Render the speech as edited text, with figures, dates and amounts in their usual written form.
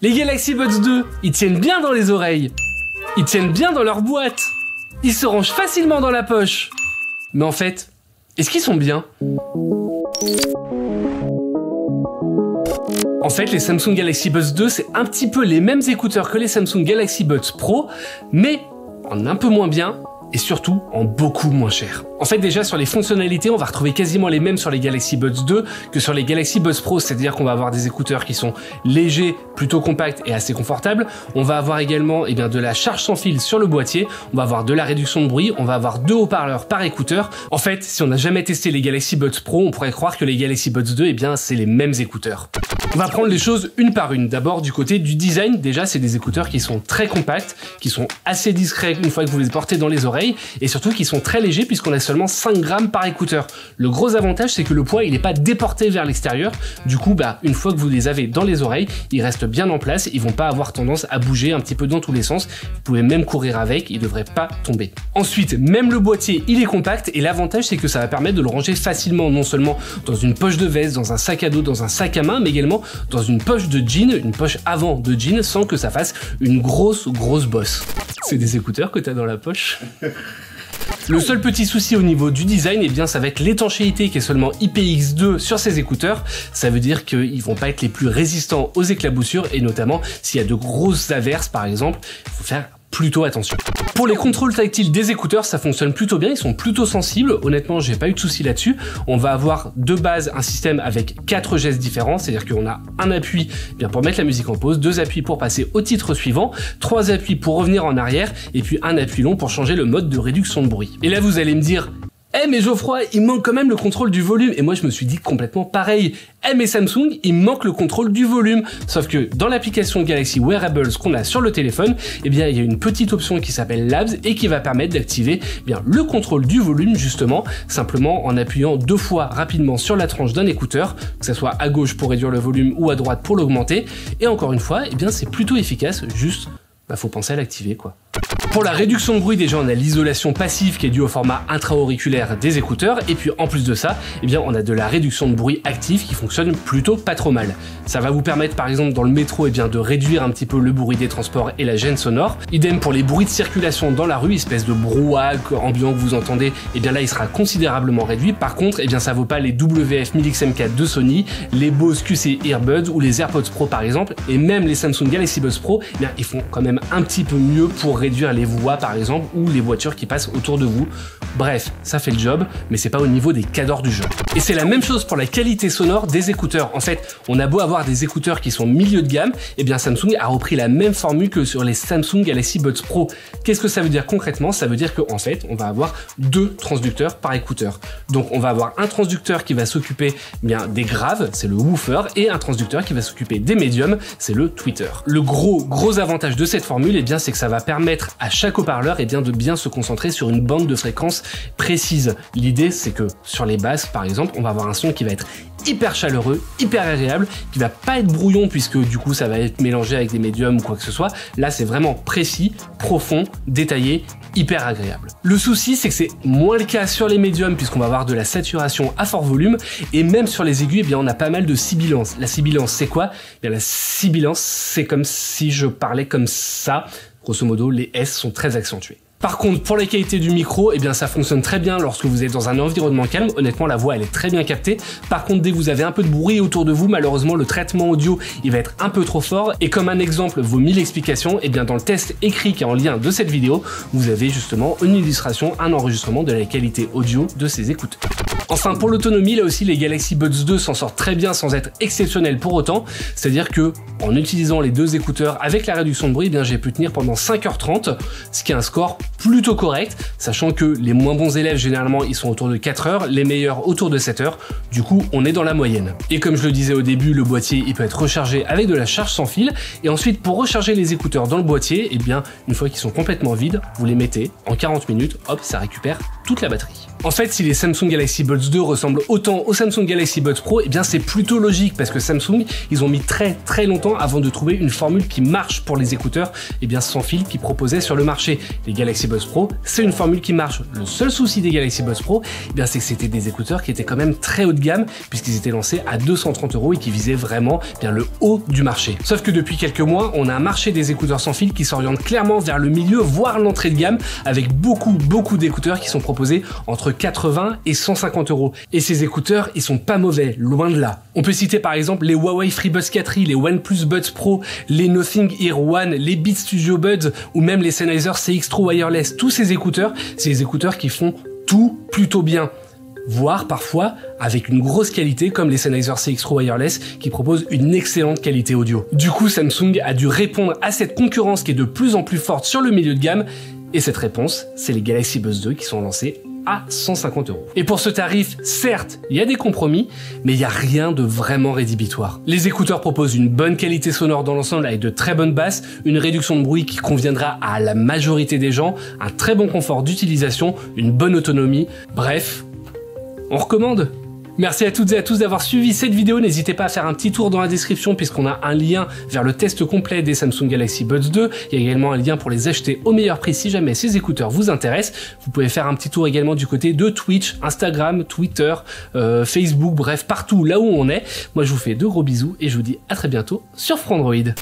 Les Galaxy Buds 2, ils tiennent bien dans les oreilles. Ils tiennent bien dans leur boîte. Ils se rangent facilement dans la poche. Mais en fait, est-ce qu'ils sont bien ? En fait, les Samsung Galaxy Buds 2, c'est un petit peu les mêmes écouteurs que les Samsung Galaxy Buds Pro, mais en un peu moins bien, et surtout en beaucoup moins cher. En fait, déjà sur les fonctionnalités, on va retrouver quasiment les mêmes sur les Galaxy Buds 2 que sur les Galaxy Buds Pro, c'est-à-dire qu'on va avoir des écouteurs qui sont légers, plutôt compacts et assez confortables. On va avoir également de la charge sans fil sur le boîtier, on va avoir de la réduction de bruit, on va avoir 2 haut-parleurs par écouteur. En fait, si on n'a jamais testé les Galaxy Buds Pro, on pourrait croire que les Galaxy Buds 2, c'est les mêmes écouteurs. On va prendre les choses une par une. D'abord, du côté du design, déjà, c'est des écouteurs qui sont très compacts, qui sont assez discrets une fois que vous les portez dans les oreilles, et surtout qui sont très légers puisqu'on a seulement 5 grammes par écouteur. Le gros avantage, c'est que le poids, il n'est pas déporté vers l'extérieur. Du coup, une fois que vous les avez dans les oreilles, ils restent bien en place, ils vont pas avoir tendance à bouger un petit peu dans tous les sens. Vous pouvez même courir avec, ils devraient pas tomber. Ensuite, même le boîtier, il est compact, et l'avantage, c'est que ça va permettre de le ranger facilement, non seulement dans une poche de veste, dans un sac à dos, dans un sac à main, mais également dans une poche de jean, une poche avant de jean, sans que ça fasse une grosse bosse. C'est des écouteurs que t'as dans la poche? Le seul petit souci au niveau du design, ça va être l'étanchéité qui est seulement IPX2 sur ces écouteurs. Ça veut dire qu'ils vont pas être les plus résistants aux éclaboussures, et notamment s'il y a de grosses averses par exemple, il faut faire plutôt attention. Pour les contrôles tactiles des écouteurs, ça fonctionne plutôt bien, ils sont plutôt sensibles. Honnêtement, j'ai pas eu de soucis là-dessus. On va avoir de base un système avec 4 gestes différents, c'est-à-dire qu'on a un appui pour mettre la musique en pause, 2 appuis pour passer au titre suivant, 3 appuis pour revenir en arrière, et puis un appui long pour changer le mode de réduction de bruit. Et là, vous allez me dire: mais Geoffroy, il manque quand même le contrôle du volume. Et moi, je me suis dit complètement pareil. Mais Samsung, il manque le contrôle du volume. Sauf que dans l'application Galaxy Wearables qu'on a sur le téléphone, il y a une petite option qui s'appelle Labs et qui va permettre d'activer le contrôle du volume, justement, simplement en appuyant 2 fois rapidement sur la tranche d'un écouteur, que ce soit à gauche pour réduire le volume ou à droite pour l'augmenter. Et encore une fois, c'est plutôt efficace, juste faut penser à l'activer, quoi. Pour la réduction de bruit, déjà, on a l'isolation passive qui est due au format intra-auriculaire des écouteurs, et puis en plus de ça, on a de la réduction de bruit active qui fonctionne plutôt pas trop mal. Ça va vous permettre, par exemple, dans le métro, de réduire un petit peu le bruit des transports et la gêne sonore. Idem pour les bruits de circulation dans la rue, espèce de brouhaha ambiant que vous entendez, là, il sera considérablement réduit. Par contre, ça vaut pas les WF-1000XM4 de Sony, les Bose QC Earbuds ou les AirPods Pro, par exemple, et même les Samsung Galaxy Buds Pro, ils font quand même un petit peu mieux pour réduire les voix par exemple ou les voitures qui passent autour de vous. Bref, ça fait le job, mais c'est pas au niveau des cadors du jeu. Et c'est la même chose pour la qualité sonore des écouteurs. En fait, on a beau avoir des écouteurs qui sont milieu de gamme, Samsung a repris la même formule que sur les Samsung Galaxy Buds Pro. Qu'est-ce que ça veut dire concrètement? Ça veut dire qu'en fait, on va avoir 2 transducteurs par écouteur. Donc on va avoir un transducteur qui va s'occuper des graves, c'est le woofer, et un transducteur qui va s'occuper des médiums, c'est le tweeter. Le gros avantage de cette formule, c'est que ça va permettre à chaque haut-parleur de bien se concentrer sur une bande de fréquence précise. L'idée, c'est que sur les basses, par exemple, on va avoir un son qui va être hyper chaleureux, hyper agréable, qui va pas être brouillon puisque du coup ça va être mélangé avec des médiums ou quoi que ce soit. Là, c'est vraiment précis, profond, détaillé, hyper agréable. Le souci, c'est que c'est moins le cas sur les médiums puisqu'on va avoir de la saturation à fort volume, et même sur les aigus, on a pas mal de sibilance. La sibilance, c'est quoi? La sibilance, c'est comme si je parlais comme ça. Grosso modo, les S sont très accentués. Par contre, pour la qualité du micro, ça fonctionne très bien lorsque vous êtes dans un environnement calme. Honnêtement, la voix, elle est très bien captée. Par contre, dès que vous avez un peu de bruit autour de vous, malheureusement, le traitement audio, il va être un peu trop fort. Et comme un exemple vaut 1000 explications, dans le test écrit qui est en lien de cette vidéo, vous avez justement une illustration, un enregistrement de la qualité audio de ces écouteurs. Enfin, pour l'autonomie, là aussi, les Galaxy Buds 2 s'en sortent très bien sans être exceptionnels pour autant. C'est-à-dire que, en utilisant les 2 écouteurs avec la réduction de bruit, j'ai pu tenir pendant 5h30, ce qui est un score plutôt correct, sachant que les moins bons élèves, généralement, ils sont autour de 4 heures, les meilleurs autour de 7 heures. Du coup, on est dans la moyenne. Et comme je le disais au début, le boîtier, il peut être rechargé avec de la charge sans fil. Et ensuite, pour recharger les écouteurs dans le boîtier, une fois qu'ils sont complètement vides, vous les mettez en 40 minutes, hop, ça récupère toute la batterie. En fait, si les Samsung Galaxy Buds 2 ressemblent autant au Samsung Galaxy Buds Pro, eh bien c'est plutôt logique parce que Samsung, ils ont mis très longtemps avant de trouver une formule qui marche pour les écouteurs sans fil qu'ils proposaient sur le marché. Les Galaxy Buds Pro, c'est une formule qui marche. Le seul souci des Galaxy Buds Pro, c'est que c'était des écouteurs qui étaient quand même très haut de gamme puisqu'ils étaient lancés à 230 € et qui visaient vraiment le haut du marché. Sauf que depuis quelques mois, on a un marché des écouteurs sans fil qui s'oriente clairement vers le milieu, voire l'entrée de gamme, avec beaucoup d'écouteurs qui sont proposés entre 80 et 150 €. Et ces écouteurs, ils sont pas mauvais, loin de là. On peut citer par exemple les Huawei FreeBuds 4i, les OnePlus Buds Pro, les Nothing Ear One, les Beats Studio Buds ou même les Sennheiser CX True Wireless. Tous ces écouteurs, c'est des écouteurs qui font tout plutôt bien, voire parfois avec une grosse qualité comme les Sennheiser CX True Wireless qui proposent une excellente qualité audio. Du coup, Samsung a dû répondre à cette concurrence qui est de plus en plus forte sur le milieu de gamme et cette réponse, c'est les Galaxy Buds 2 qui sont lancés à 150 €. Et pour ce tarif, certes, il y a des compromis, mais il n'y a rien de vraiment rédhibitoire. Les écouteurs proposent une bonne qualité sonore dans l'ensemble avec de très bonnes basses, une réduction de bruit qui conviendra à la majorité des gens, un très bon confort d'utilisation, une bonne autonomie, bref, on recommande. Merci à toutes et à tous d'avoir suivi cette vidéo. N'hésitez pas à faire un petit tour dans la description puisqu'on a un lien vers le test complet des Samsung Galaxy Buds 2. Il y a également un lien pour les acheter au meilleur prix si jamais ces écouteurs vous intéressent. Vous pouvez faire un petit tour également du côté de Twitch, Instagram, Twitter, Facebook, bref, partout là où on est. Moi, je vous fais de gros bisous et je vous dis à très bientôt sur Frandroid.